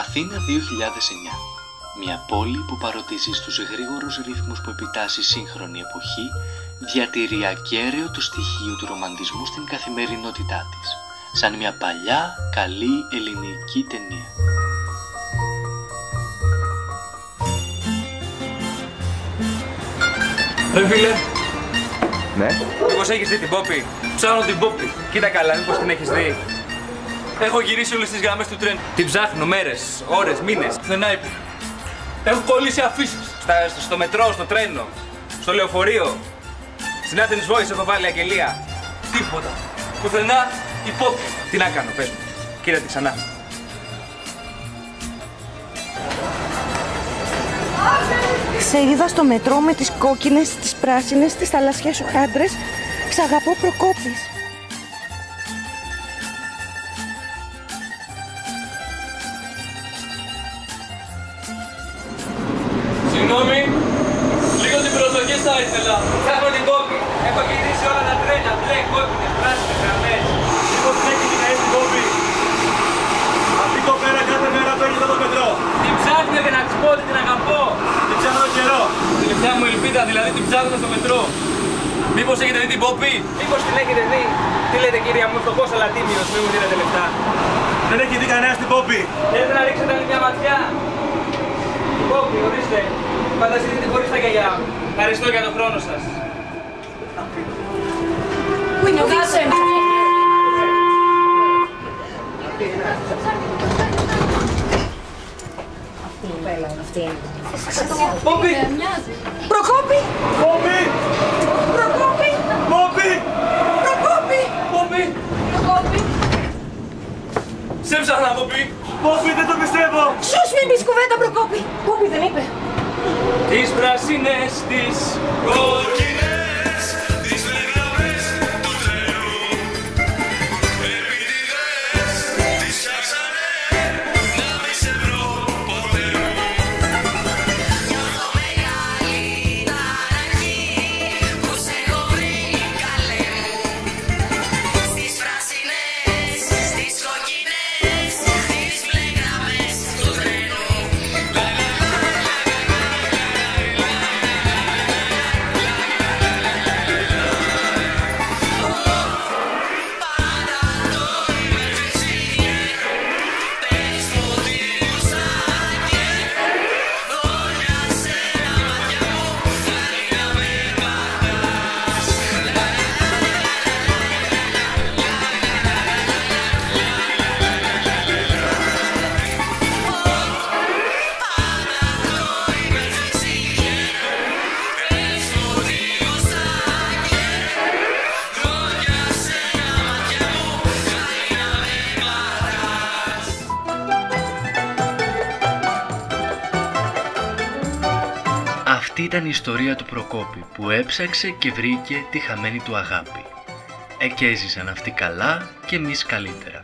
Αθήνα 2009. Μια πόλη που παροτίζει στους γρήγορους ρυθμούς που επιτάσσει σύγχρονη εποχή, διατηρεί ακέραιο το στοιχείο του ρομαντισμού στην καθημερινότητά της, σαν μια παλιά, καλή ελληνική ταινία. Ρε φίλε. Ναι. Μήπως έχεις δει την Πόπη? Ψάχνω την Πόπη. Κοίτα καλά, μήπως την έχεις δει? Έχω γυρίσει όλες τις γραμμές του τρένου. Την ψάχνω μέρες, ώρες, μήνες. Πουθενά είπε. Έχω κολλήσει αφήσεις. Στο μετρό, στο τρένο, στο λεωφορείο. Στην Athens Voice έχω βάλει αγγελία. Τίποτα. Πουθενά η Πόπη. Τι να κάνω, πες μου. Κοίτα τη ξανά. Σε είδα στο μετρό με τις κόκκινες, τις πράσινες, τις θαλασσιές σου άντρες. Ξ' αγαπώ, Προκόπης. Συγγνώμη, λίγο την προσοχή θα ήθελα. Ψάχνω την Πόπη. Έχω γυρίσει όλα τα τρένα, μπλε, κόκκινες, πράσινες γραμμές. Μήπως την έχει δει την Πόπη? Αυτή η κοπέλα κάθε μέρα παίρνει εδώ το μετρό. Την ψάχνετε να της πω ότι την αγαπώ. Την ψάχνω καιρό. Τελευταία μου ελπίδα, δηλαδή την ψάχνω στο μετρό. Μήπως έχετε δει την Πόπη? Μήπως την έχετε δει? Τι λέτε κυρία μου, φτωχός αλλά τίμιος, μην μου δίνετε λεφτά. Δεν έχει δει κανένα την Πόπη. Θέλετε να ρίξετε άλλη μια ματιά? Την Πόπη, ορίστε. Φανταστείτε χωρίς τα γυαλιά. Ευχαριστώ για τον χρόνο σας. Πού είναι ο Βίσεν? Αυτή είναι. Πόπη! Προκόπη! Πόπη! Προκόπη! Πόπη! Προκόπη! Πόπη! Προκόπη! Σε ψάχνα, Πόπη! Πόπη, δεν το πιστεύω! Σους, μην πεις κουβέντα, Προκόπη! Πόπη δεν είπε. Τις πράσινες, τις κόκκινες, τις γραμμές του τρένου. Επίτηδες τις φτιάξανε να μη σε βρω ποτέ μου. Νιώθω μεγάλη ταραχή που σε έχω βρει καλέ μου. Στις πράσινες, στις κόκκινες, τις μπλε γραμμές του τρένου. Αυτή ήταν η ιστορία του Προκόπη που έψαξε και βρήκε τη χαμένη του αγάπη. Και έζησαν αυτοί καλά και εμείς καλύτερα.